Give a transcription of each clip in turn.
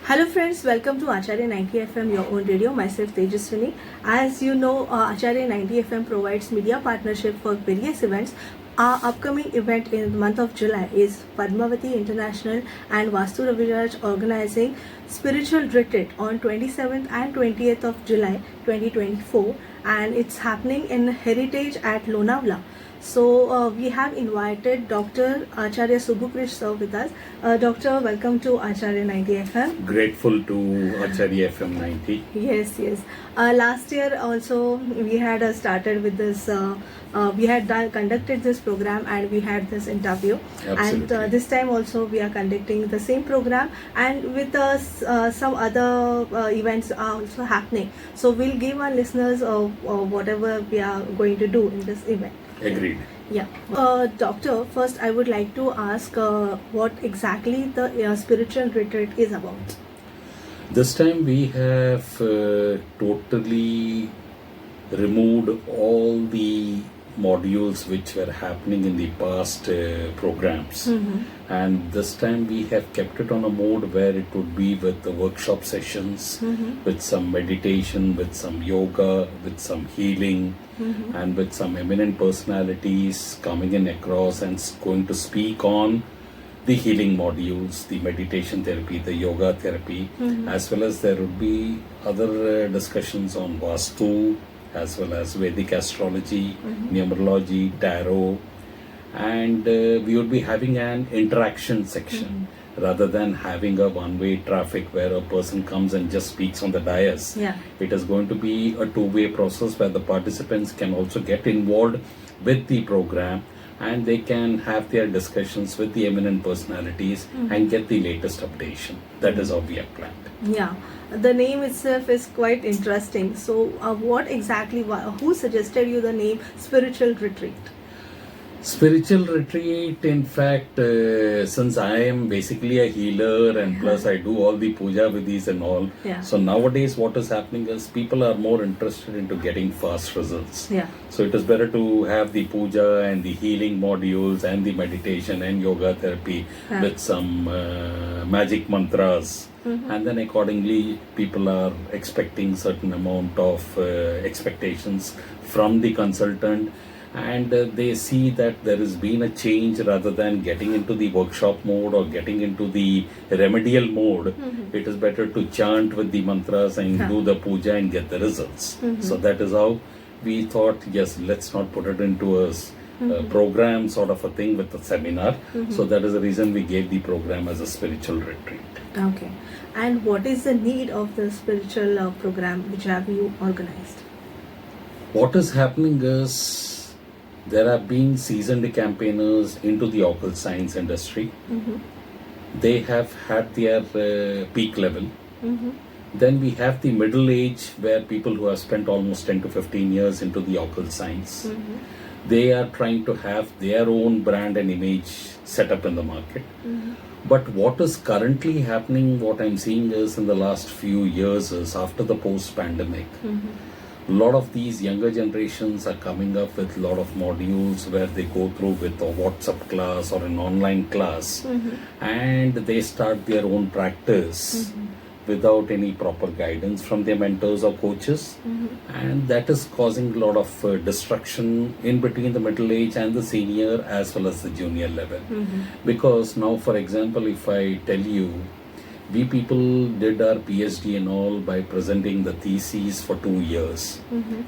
Hello friends, welcome to Acharya 90 FM, your own radio. Myself Tejaswini. As you know, Acharya 90 FM provides media partnership for various events. Our upcoming event in the month of July is Padmavati International and Vastu Raviraj organizing spiritual retreat on 27th and 20th of July 2024, and it's happening in Heritage at Lonavala. So we have invited Dr. Acharya Subbu Krish sir with us. Doctor, welcome to Acharya 90 FM. Grateful to Acharya FM 90. Yes. Last year also we had started with this. We had conducted this program and we had this interview. Absolutely. And this time also we are conducting the same program, and with us some other events are also happening. So we'll give our listeners whatever we are going to do in this event. Agreed. Yeah. Doctor, first I would like to ask what exactly the spiritual retreat is about. This time we have totally removed all the modules which were happening in the past programs, and this time we have kept it on a mode where it would be with the workshop sessions, with some meditation, with some yoga, with some healing, and with some eminent personalities coming in across and going to speak on the healing modules, the meditation therapy, the yoga therapy, as well as there would be other discussions on Vastu, as well as Vedic astrology, numerology, tarot, and we would be having an interaction section rather than having a one-way traffic where a person comes and just speaks on the dais. Yeah. It is going to be a two-way process where the participants can also get involved with the program, and they can have their discussions with the eminent personalities and get the latest updation. That is how we have planned. Yeah, the name itself is quite interesting. So what exactly, who suggested you the name spiritual retreat? Spiritual retreat, in fact, since I am basically a healer and plus I do all the puja vidhis and all, so nowadays what is happening is people are more interested into getting fast results. Yeah. So it is better to have the puja and the healing modules and the meditation and yoga therapy with some magic mantras. And then accordingly people are expecting certain amount of expectations from the consultant, and they see that there has been a change rather than getting into the workshop mode or getting into the remedial mode. It is better to chant with the mantras and do the puja and get the results. So that is how we thought, yes, let's not put it into a program sort of a thing with a seminar. So that is the reason we gave the program as a spiritual retreat. Okay. And what is the need of the spiritual program which have you organized? What is happening is there have been seasoned campaigners into the occult science industry. They have had their peak level. Then we have the middle age where people who have spent almost 10 to 15 years into the occult science. They are trying to have their own brand and image set up in the market. But what is currently happening, what I'm seeing is in the last few years is after the post-pandemic, a lot of these younger generations are coming up with a lot of modules where they go through with a WhatsApp class or an online class, and they start their own practice without any proper guidance from their mentors or coaches, and that is causing a lot of destruction in between the middle age and the senior as well as the junior level. Because now, for example, if I tell you, we people did our PhD and all by presenting the theses for 2 years,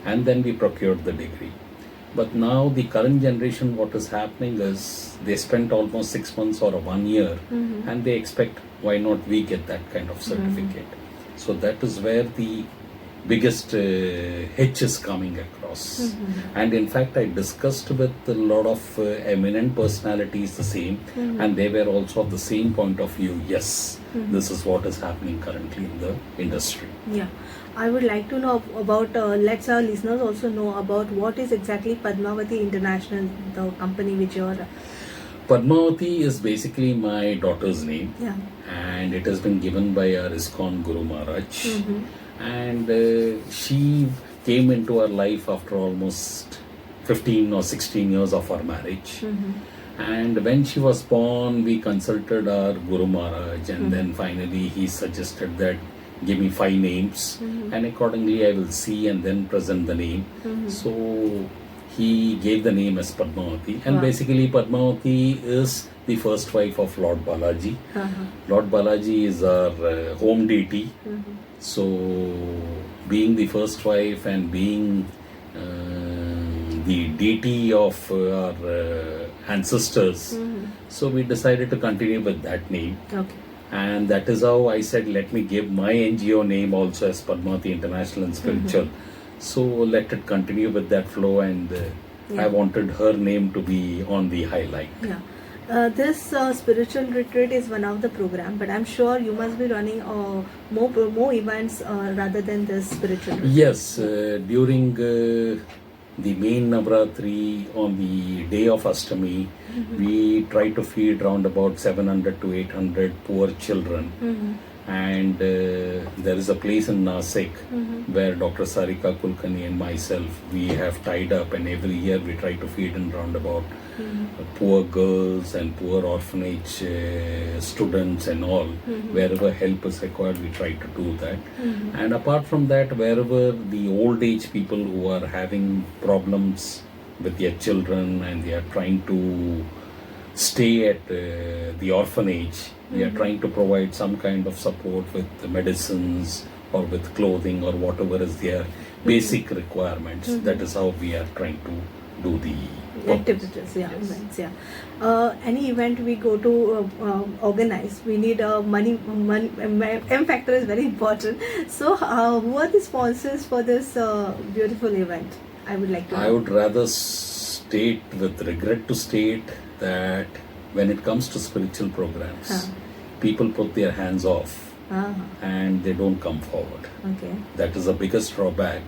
and then we procured the degree. But now the current generation, what is happening is they spent almost 6 months or 1 year, and they expect, why not we get that kind of certificate? So that is where the biggest hitch is coming across. And in fact, I discussed with a lot of eminent personalities the same, and they were also of the same point of view. Yes, this is what is happening currently in the industry. Yeah. I would like to know about, let's our listeners also know about what is exactly Padmavati International, the company which you are... Padmavati is basically my daughter's name, Yeah. and it has been given by our ISKCON Guru Maharaj. And she came into our life after almost 15 or 16 years of our marriage. And when she was born, we consulted our Guru Maharaj, and then finally he suggested that give me 5 names, and accordingly I will see and then present the name. So he gave the name as Padmavati, and basically Padmavati is the first wife of Lord Balaji. Lord Balaji is our home deity. So being the first wife and being the deity of our ancestors, so we decided to continue with that name. Okay. And that is how I said, let me give my NGO name also as Padmavati International and Spiritual. So let it continue with that flow, and I wanted her name to be on the highlight. Yeah. This spiritual retreat is one of the program, but I'm sure you must be running more events rather than this spiritual retreat. Yes, during the main Navratri on the day of Ashtami, we try to feed around about 700 to 800 poor children. And there is a place in Nasik where Dr. Sarika Kulkarni and myself, we have tied up, and every year we try to feed in round about poor girls and poor orphanage students and all. Wherever help is required, we try to do that. And apart from that, wherever the old age people who are having problems with their children and they are trying to stay at the orphanage, we are trying to provide some kind of support with the medicines or with clothing or whatever is their basic requirements. That is how we are trying to do the activities, events, any event we go to organize, we need money. M factor is very important. So who are the sponsors for this beautiful event? I would like to know. I would rather state with regret to state that when it comes to spiritual programs, people put their hands off and they don't come forward. Okay. That is the biggest drawback.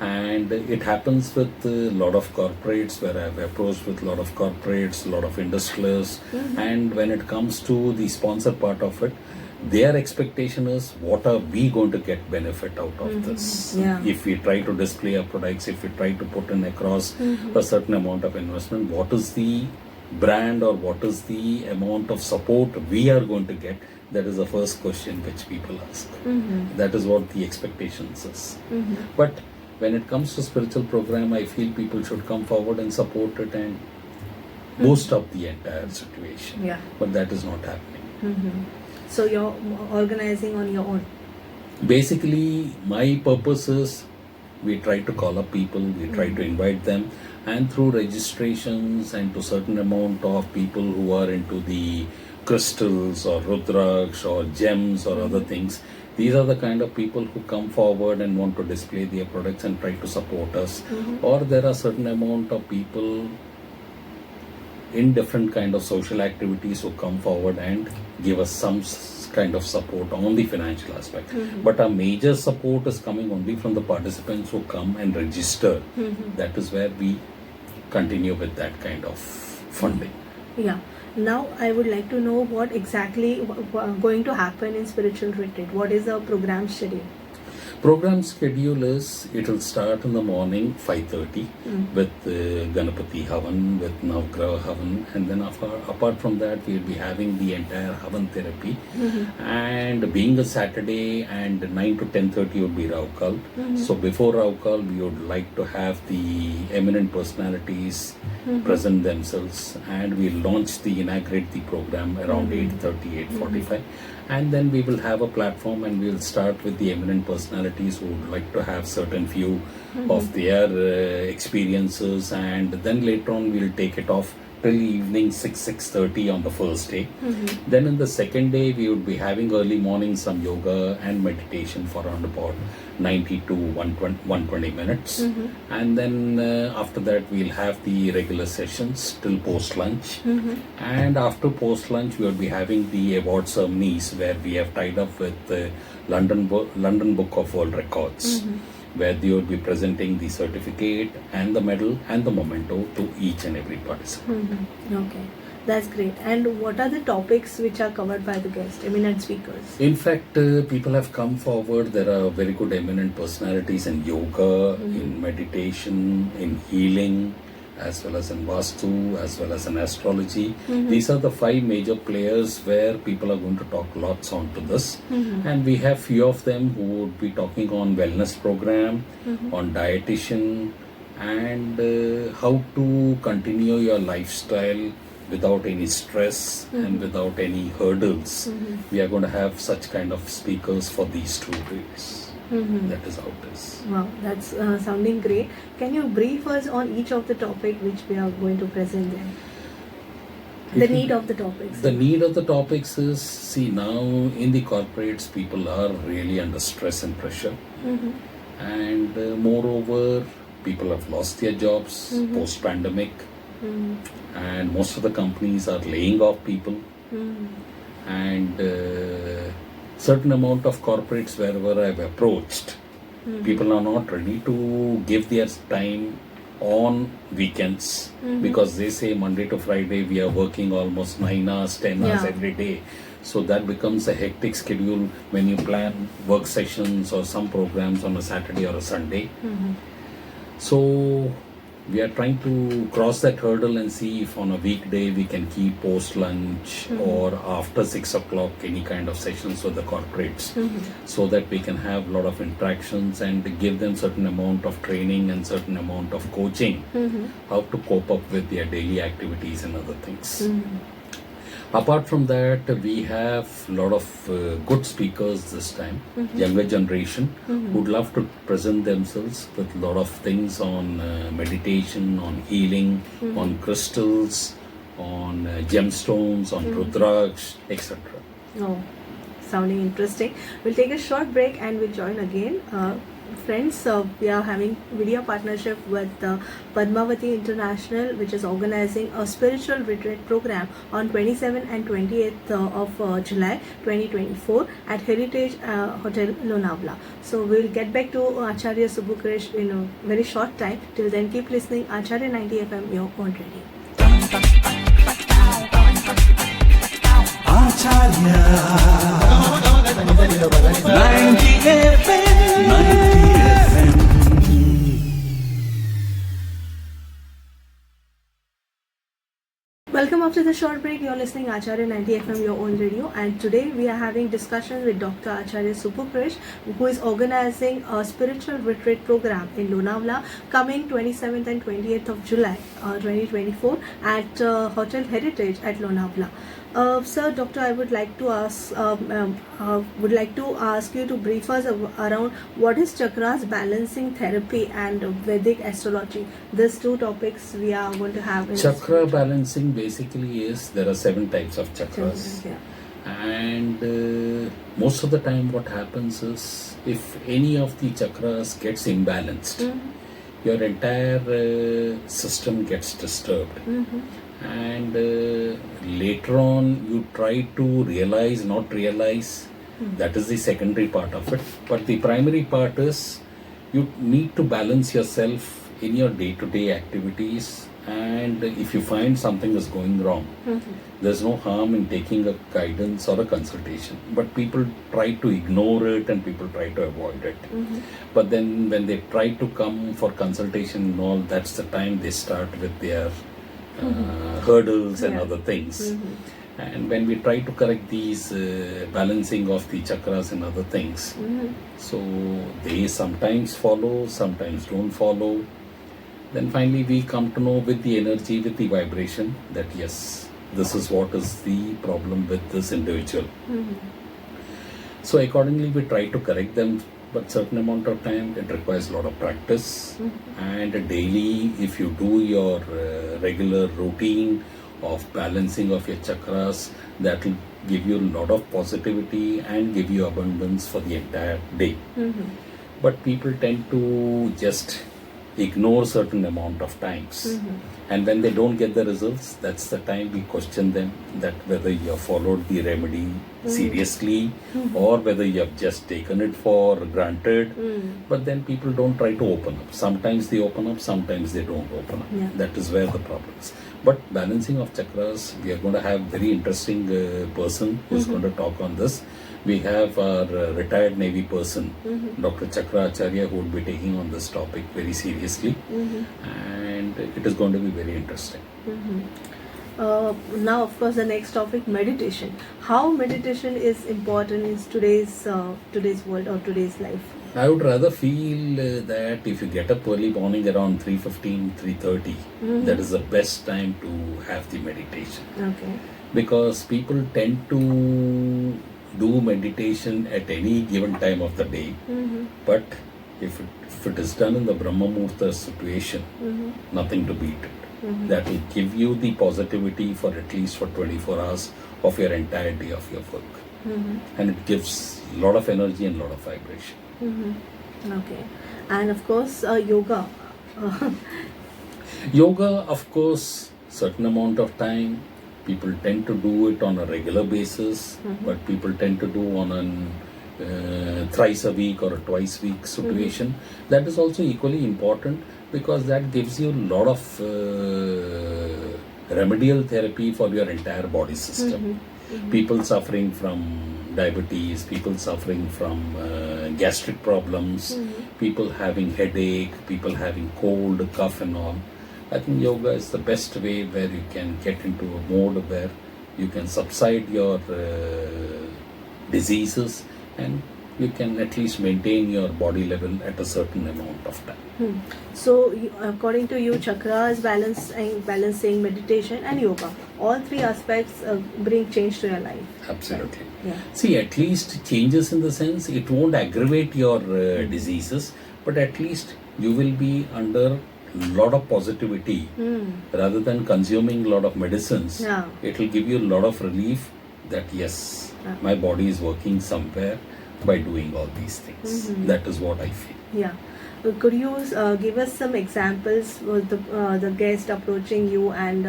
And it happens with a lot of corporates, where I've approached with a lot of corporates, a lot of industrialists. And when it comes to the sponsor part of it, their expectation is, what are we going to get benefit out of this? If we try to display our products, if we try to put in across a certain amount of investment, what is the brand or what is the amount of support we are going to get? That is the first question which people ask. That is what the expectations is. But when it comes to spiritual program, I feel people should come forward and support it and boost up the entire situation. But that is not happening. So you're organizing on your own? Basically, my purpose is, we try to call up people, we try to invite them, and through registrations and to certain amount of people who are into the crystals or rudraksh or gems or other things, these are the kind of people who come forward and want to display their products and try to support us. Or there are certain amount of people in different kind of social activities who come forward and give us some kind of support on the financial aspect. But our major support is coming only from the participants who come and register. That is where we continue with that kind of funding. Now I would like to know what exactly going to happen in spiritual retreat. What is the program schedule? Program schedule is, it will start in the morning 5:30 with Ganapati Havan, with Navgraha Havan, and then apart from that we will be having the entire Havan therapy. And being a Saturday, and 9 to 10:30 would be Raukal. So before Raukal, we would like to have the eminent personalities present themselves, and we'll inaugurate the program around 8:30, 8:45. And then we will have a platform, and we will start with the eminent personalities who would like to have certain few of their experiences, and then later on we will take it off till evening 6:30 on the first day. Then in the second day we would be having early morning some yoga and meditation for around about 90 to 120 minutes. And then after that we'll have the regular sessions till post lunch. And after post lunch we will be having the award ceremonies, where we have tied up with the London Book of World Records, where they will be presenting the certificate and the medal and the memento to each and every participant. Okay, that's great. And what are the topics which are covered by the guest, eminent speakers? In fact, people have come forward. There are very good eminent personalities in yoga, in meditation, in healing, as well as in Vastu, as well as in astrology. These are the 5 major players where people are going to talk lots onto this. And we have few of them who would be talking on wellness program, on dietitian, and how to continue your lifestyle without any stress and without any hurdles. We are going to have such kind of speakers for these 2 days. That is how it is. Wow, that's sounding great. Can you brief us on each of the topic which we are going to present then? The need of the topics. The need of the topics is, see, now in the corporates, people are really under stress and pressure. And moreover, people have lost their jobs post-pandemic. And most of the companies are laying off people. And certain amount of corporates wherever I've approached, people are not ready to give their time on weekends because they say Monday to Friday we are working almost 9 hours, 10 hours every day. So that becomes a hectic schedule when you plan work sessions or some programs on a Saturday or a Sunday. So we are trying to cross that hurdle and see if on a weekday we can keep post lunch or after 6 o'clock any kind of sessions with the corporates, so that we can have a lot of interactions and give them certain amount of training and certain amount of coaching how to cope up with their daily activities and other things. Apart from that, we have a lot of good speakers this time, younger generation, who'd love to present themselves with a lot of things on meditation, on healing, on crystals, on gemstones, on rudraksh, etc. Oh, sounding interesting. We'll take a short break and we'll join again. Friends, we are having video partnership with Padmavati International, which is organizing a spiritual retreat program on 27th and 28th of July 2024 at Heritage Hotel Lonavala. So we'll get back to Acharya Subbu Krish in a very short time. Till then, keep listening Acharya 90 FM, your own radio. Acharya 90 FM, 90 FM. Welcome after the short break. You're listening Acharya 90 FM, your own radio, and today we are having discussion with Dr. Acharya Subbu Krish, who is organizing a spiritual retreat program in Lonavala coming 27th and 28th of July 2024 at Hotel Heritage at Lonavala. Sir, Doctor, I would like to ask you to brief us around what is chakras balancing therapy and Vedic astrology. These 2 topics we are going to have. In Chakra balancing basically is there are 7 types of chakras. And most of the time what happens is if any of the chakras gets imbalanced, your entire system gets disturbed. And later on you try to realize, not realize, that is the secondary part of it. But the primary part is you need to balance yourself in your day-to-day activities, and if you find something is going wrong, there's no harm in taking a guidance or a consultation. But people try to ignore it and people try to avoid it. But then when they try to come for consultation and all, that's the time they start with their hurdles and other things. And when we try to correct these balancing of the chakras and other things, so they sometimes follow, sometimes don't follow. Then finally we come to know with the energy, with the vibration, that yes, this is what is the problem with this individual. So accordingly we try to correct them, but certain amount of time it requires a lot of practice. And daily, if you do your regular routine of balancing of your chakras, that will give you a lot of positivity and give you abundance for the entire day. But people tend to just ignore certain amount of times, and when they don't get the results, that's the time we question them that whether you have followed the remedy seriously or whether you have just taken it for granted. But then people don't try to open up. Sometimes they open up, sometimes they don't open up. That is where the problem is. But balancing of chakras, we are going to have very interesting person who's going to talk on this. We have our retired Navy person, Dr. Acharya, who would be taking on this topic very seriously, and it is going to be very interesting. Now, of course, the next topic, meditation. How meditation is important in today's world or today's life? I would rather feel that if you get up early morning around 3:15, 3:30, that is the best time to have the meditation. Okay. Because people tend to do meditation at any given time of the day, but if it is done in the Brahma Muhurta situation, nothing to beat it. That will give you the positivity for at least for 24 hours of your entire day of your work. And it gives a lot of energy and a lot of vibration. Okay. And of course, yoga. Yoga, of course, certain amount of time. People tend to do it on a regular basis, but people tend to do on a thrice a week or a twice a week situation. That is also equally important because that gives you a lot of remedial therapy for your entire body system. People suffering from diabetes, people suffering from gastric problems, people having headache, people having cold, cough and all. I think yoga is the best way where you can get into a mode where you can subside your diseases and you can at least maintain your body level at a certain amount of time. So, according to you, chakras, balancing meditation and yoga, all three aspects bring change to your life. Absolutely. Yeah. See, at least changes in the sense it won't aggravate your diseases, but at least you will be under lot of positivity rather than consuming a lot of medicines. Yeah. It will give you a lot of relief that yes, my body is working somewhere by doing all these things. That is what I feel. Yeah. Could you give us some examples with the guest approaching you and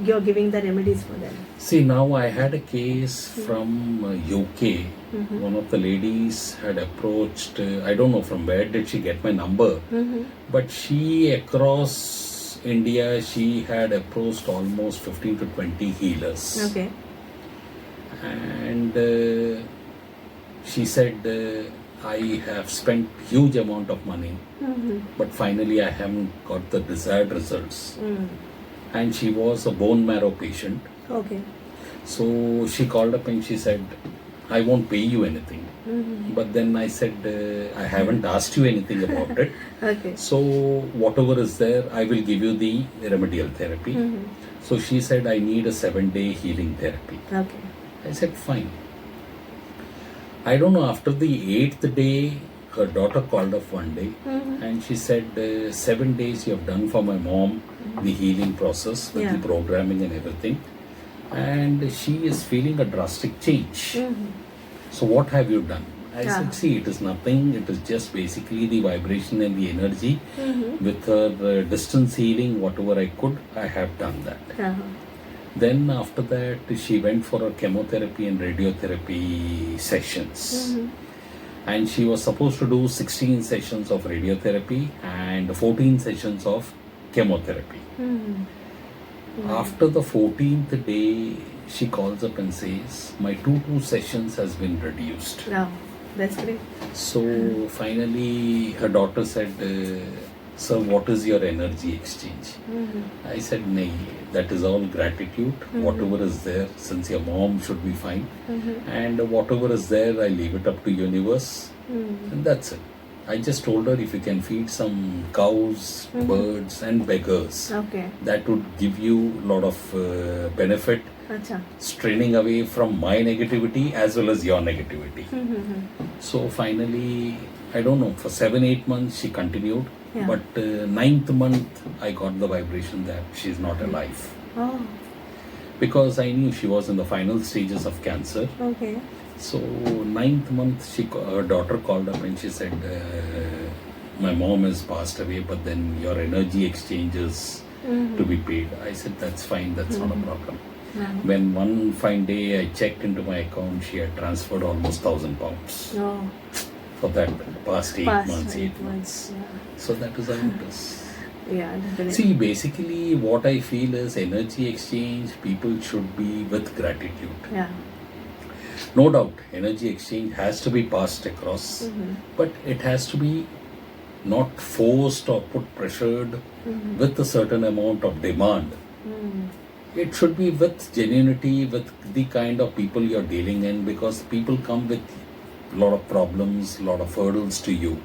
you're giving the remedies for them? See, now I had a case from UK. One of the ladies had approached, I don't know from where did she get my number, but she across India, she had approached almost 15 to 20 healers. Okay. And she said, I have spent huge amount of money, but finally I haven't got the desired results. And she was a bone marrow patient. Okay. So she called up and she said, I won't pay you anything. But then I said, I haven't asked you anything about it. Okay. So whatever is there, I will give you the remedial therapy. So she said, I need a 7-day healing therapy. Okay. I said, fine. I don't know, after the 8th day, her daughter called up one day and she said, 7 days you have done for my mom the healing process with the programming and everything. And she is feeling a drastic change. So what have you done? I said, see, it is nothing. It is just basically the vibration and the energy. With her distance healing, whatever I could, I have done that. Then after that, she went for her chemotherapy and radiotherapy sessions. And she was supposed to do 16 sessions of radiotherapy and 14 sessions of chemotherapy. After the 14th day, she calls up and says, my 2 sessions has been reduced. Yeah, that's great. So finally, her daughter said, sir, what is your energy exchange? I said, nay, that is all gratitude. Whatever is there, since your mom should be fine. And whatever is there, I leave it up to universe. And that's it. I just told her if you can feed some cows, birds and beggars, that would give you a lot of benefit. Straining away from my negativity as well as your negativity. So finally, I don't know, for 7-8 months she continued. But 9th month, I got the vibration that she's not alive. Because I knew she was in the final stages of cancer. So 9th month, her daughter called up and she said, my mom has passed away, but then your energy exchanges to be paid. I said, that's fine, that's not a problem. When one fine day I checked into my account, she had transferred almost 1,000 pounds. For that past 8 months. So that is how it is. Definitely. See, basically what I feel is energy exchange, people should be with gratitude. No doubt, energy exchange has to be passed across, but it has to be not forced or put pressured with a certain amount of demand. It should be with genuinity, with the kind of people you're dealing in, because people come with a lot of problems, a lot of hurdles to you.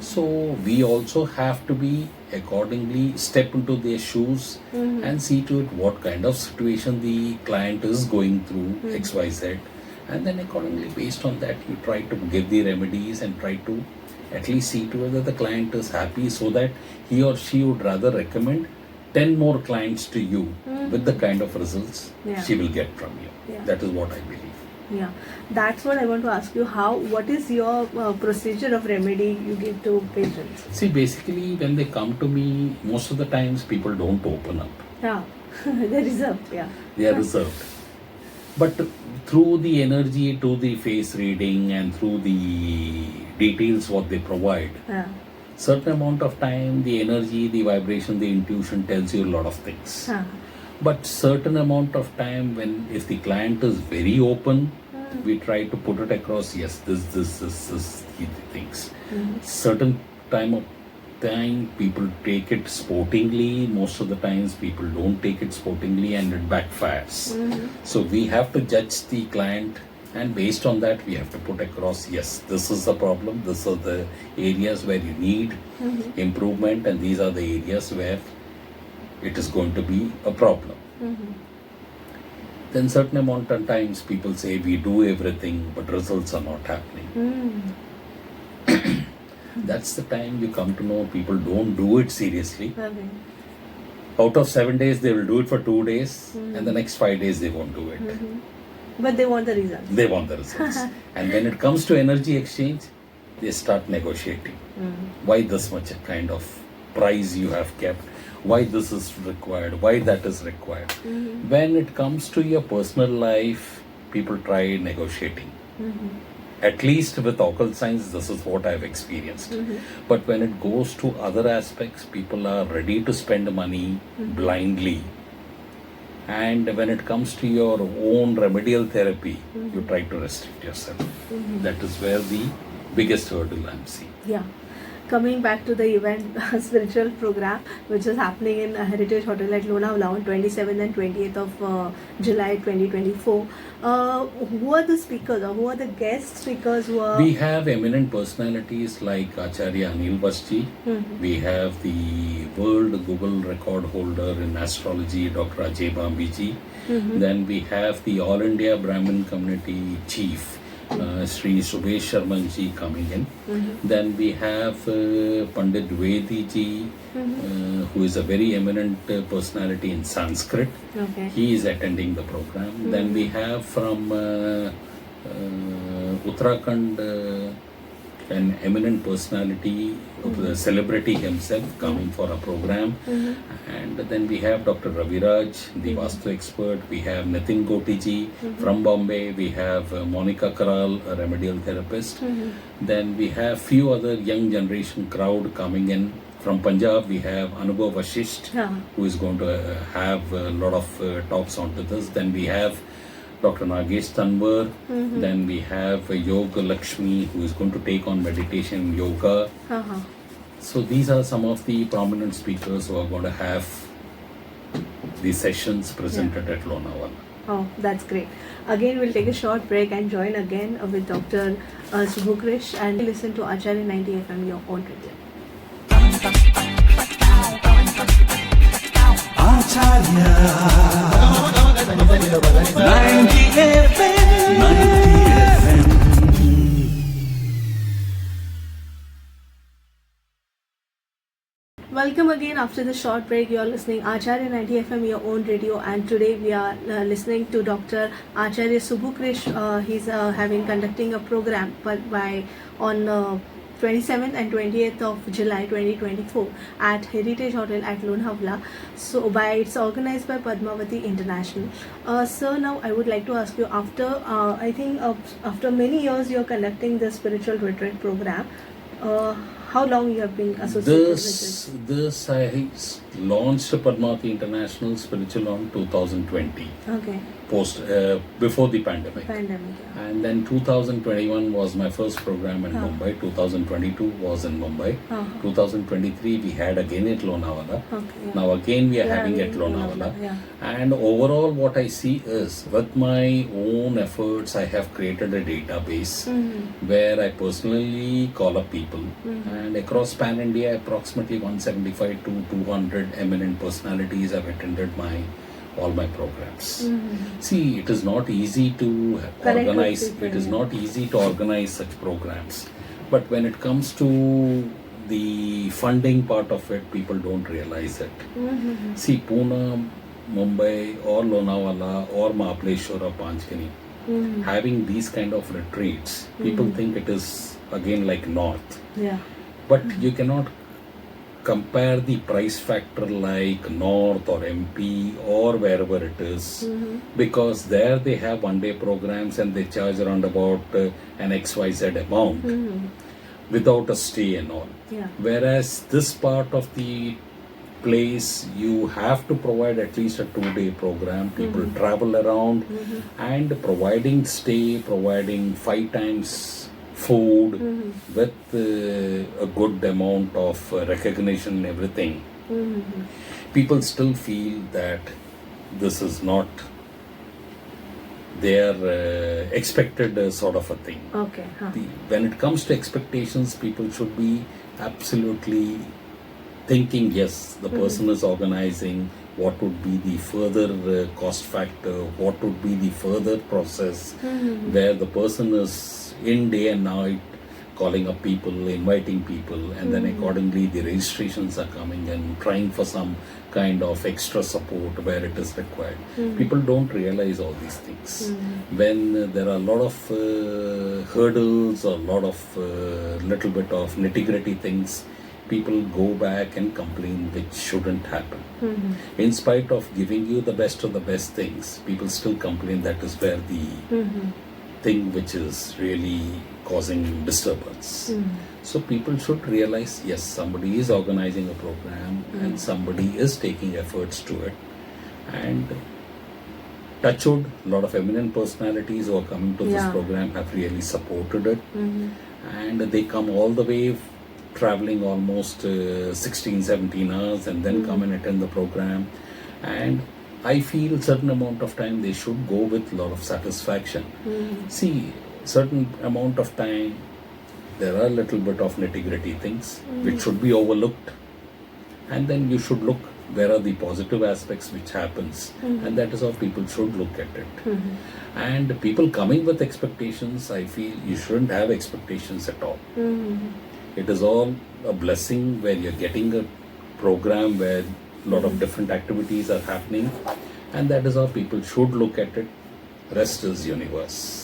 So we also have to be accordingly step into their shoes and see to it what kind of situation the client is going through, XYZ. And then accordingly, based on that, you try to give the remedies and try to at least see to whether the client is happy, so that he or she would rather recommend 10 more clients to you with the kind of results she will get from you. Yeah. That is what I believe. Yeah, that's what I want to ask you. What is your procedure of remedy you give to patients? See, basically, when they come to me, most of the times people don't open up. Yeah, they're reserved. Yeah, They are reserved. But through the energy, to the face reading, and through the details what they provide, yeah, certain amount of time, the energy, the vibration, the intuition tells you a lot of things. But certain amount of time, when if the client is very open, we try to put it across. Yes, this, the things. Certain time, people take it sportingly. Most of the times, people don't take it sportingly, and it backfires. So we have to judge the client, and based on that, we have to put across. Yes, this is the problem. These are the areas where you need improvement, and these are the areas where it is going to be a problem. Then certain amount of times people say we do everything, but results are not happening. That's the time you come to know people don't do it seriously. okay. Out of 7 days, they will do it for 2 days, and the next 5 days they won't do it. But they want the results. They want the results. And when it comes to energy exchange, they start negotiating. Why this much kind of price you have kept? Why this is required? Why that is required? When it comes to your personal life, people try negotiating. At least with occult science, this is what I've experienced. But when it goes to other aspects, people are ready to spend money blindly. And when it comes to your own remedial therapy, you try to restrict yourself. That is where the biggest hurdle I'm seeing. Yeah. Coming back to the event spiritual program, which is happening in Heritage Hotel at Lonavala on 27th and 28th of July 2024. Who are the speakers, or who are the guest speakers who are? We have eminent personalities like Acharya Anil Basti. We have the world Google record holder in astrology, Dr. Ajay Bambiji. Then we have the All India Brahmin Community Chief, Sri Subhesh Sharmanji coming in. Then we have Pandit Vedi ji, who is a very eminent personality in Sanskrit. Okay. He is attending the program. Then we have from Uttarakhand an eminent personality, the celebrity himself, coming for a program. And then we have Dr. Raviraj, the Vastu expert. We have Nitin Gotiji from Bombay. We have Monica Karal, a remedial therapist. Then we have few other young generation crowd coming in. From Punjab, we have Anubhav Vashisht, who is going to have a lot of talks onto this. Then we have Dr. Nagesh Tanwar. Then we have Yoga Lakshmi, who is going to take on meditation yoga. So these are some of the prominent speakers who are going to have the sessions presented at Lonavala. Oh, that's great. Again, we'll take a short break and join again with Dr. Subbu Krish and listen to Acharya 90 FM, your own radio. Acharya 90 FM 90 FM. Welcome again after the short break. You are listening Acharya 90 FM, your own radio, and today we are listening to Dr. Acharya Subbu Krish. He's conducting a program on 27th and 28th of July 2024 at Heritage Hotel at Lonavala. So it's organized by Padmavati International. Sir, now I would like to ask you, after many years you're conducting this spiritual retreat program, how long you have been associated with it? This I launched Padmavati International Spiritual on 2020, Okay. before the pandemic. Pandemic. Yeah. And then 2021 was my first program in Huh. Mumbai. 2022 was in Mumbai. 2023 we had again at Lonavala. Okay. Yeah. Now again we are Yeah, having at again, Lonavala. Yeah. And overall what I see is with my own efforts I have created a database where I personally call up people, and across pan India approximately 175 to 200 eminent personalities have attended all my programs. See, it is not easy to Connect with organize, people, it is yeah. not easy to organize such programs. But when it comes to the funding part of it, people don't realize it. See, Pune, Mumbai or Lonavala or Mahabaleshwar or Panchgani, having these kind of retreats, people think it is again like North. Yeah. But you cannot compare the price factor like North or MP or wherever it is, because there they have one-day programs and they charge around about an XYZ amount without a stay and all. Yeah. Whereas this part of the place you have to provide at least a 2-day program. People travel around and providing stay, providing 5 times food with a good amount of recognition and everything. People still feel that this is not their expected sort of a thing. Okay. Huh. When it comes to expectations, people should be absolutely thinking, yes, the person is organizing, what would be the further cost factor, what would be the further process, where the person is in day and night calling up people, inviting people, and then accordingly the registrations are coming and trying for some kind of extra support where it is required. People don't realize all these things. When there are a lot of hurdles or a lot of little bit of nitty-gritty things, people go back and complain, which shouldn't happen. In spite of giving you the best of the best things, people still complain. That is where the thing which is really causing disturbance. So people should realize, yes, somebody is organizing a program and somebody is taking efforts to it. And touch wood, a lot of eminent personalities who are coming to this program have really supported it. And they come all the way, traveling almost 16, 17 hours and then come and attend the program. And I feel certain amount of time they should go with a lot of satisfaction. See, certain amount of time there are a little bit of nitty-gritty things which should be overlooked, and then you should look where are the positive aspects which happens, and that is how people should look at it. And people coming with expectations, I feel you shouldn't have expectations at all. It is all a blessing where you're getting a program where a lot of different activities are happening, and that is how people should look at it. Rest is universe.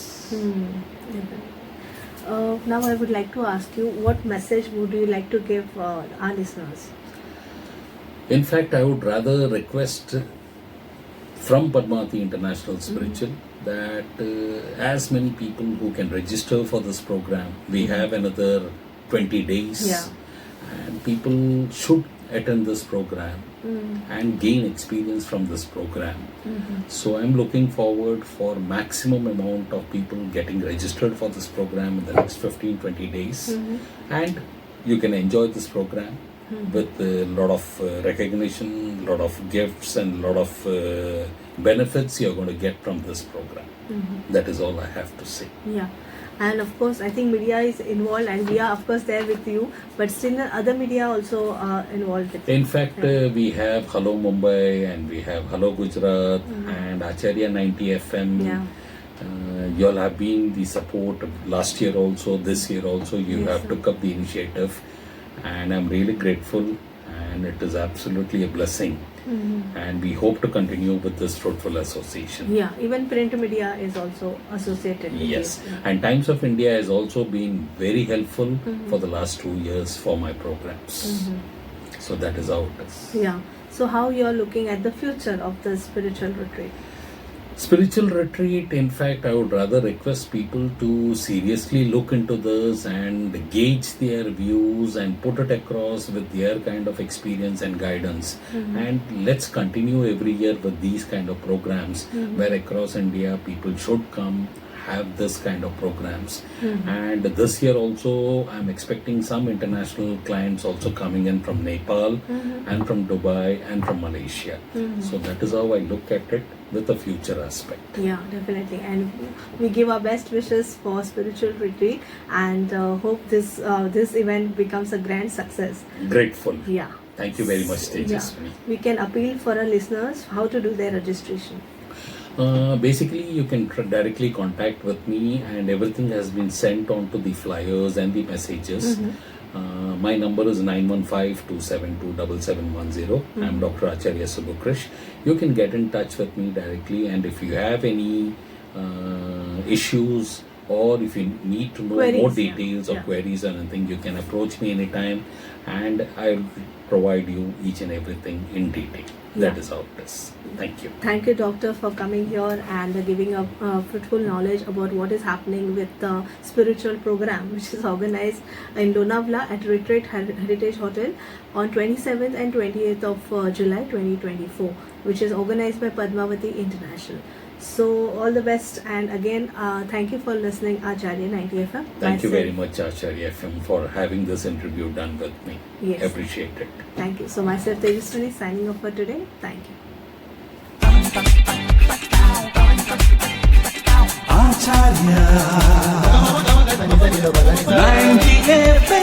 Now I would like to ask you, what message would you like to give our listeners? In fact, I would rather request from Padmavati International Spiritual that as many people who can register for this program, we have another 20 days, and people should attend this program and gain experience from this program. So I'm looking forward for maximum amount of people getting registered for this program in the next 15-20 days, and you can enjoy this program with a lot of recognition, lot of gifts and lot of benefits you're going to get from this program. That is all I have to say. Yeah. And of course, I think media is involved, and we are of course there with you, but still other media also are involved with you. In fact, we have Hello Mumbai and we have Hello Gujarat and Acharya 90 FM. Yeah. You all have been the support last year also, this year also. You Yes, have sir. took up the initiative, and I'm really grateful, and it is absolutely a blessing. And we hope to continue with this fruitful association. Yeah, even print media is also associated with Yes, you. and Times of India has also been very helpful for the last 2 years for my programs. So that is how it is. Yeah. So how you are looking at the future of the spiritual retreat? Spiritual retreat, in fact, I would rather request people to seriously look into this and gauge their views and put it across with their kind of experience and guidance. And let's continue every year with these kind of programs where across India people should come, have this kind of programs. And this year also I'm expecting some international clients also coming in from Nepal and from Dubai and from Malaysia. So that is how I look at it with a future aspect. Yeah, definitely. And we give our best wishes for spiritual retreat and hope this event becomes a grand success. Grateful. Yeah. Thank you very much, Tejaswini. Yeah. We can appeal for our listeners how to do their registration. Basically, you can directly contact with me, and everything has been sent on to the flyers and the messages. My number is 915-272-7710. I'm Dr. Acharya Subbu Krish. You can get in touch with me directly, and if you have any issues or if you need to know Queries, more details or yeah. queries or anything, you can approach me anytime, and I'll provide you each and everything in detail. That is how it is. Thank you. Thank you, doctor, for coming here and giving a fruitful knowledge about what is happening with the spiritual program which is organized in Lonavala at Retreat Heritage Hotel on 27th and 28th of July 2024, which is organized by Padmavati International. So all the best, and again thank you for listening Acharya 90 FM. Thank you very much, Acharya FM, for having this interview done with me. Yes. Appreciate it. Thank you. So myself Tejaswini signing off for today. Thank you. Acharya 90 FM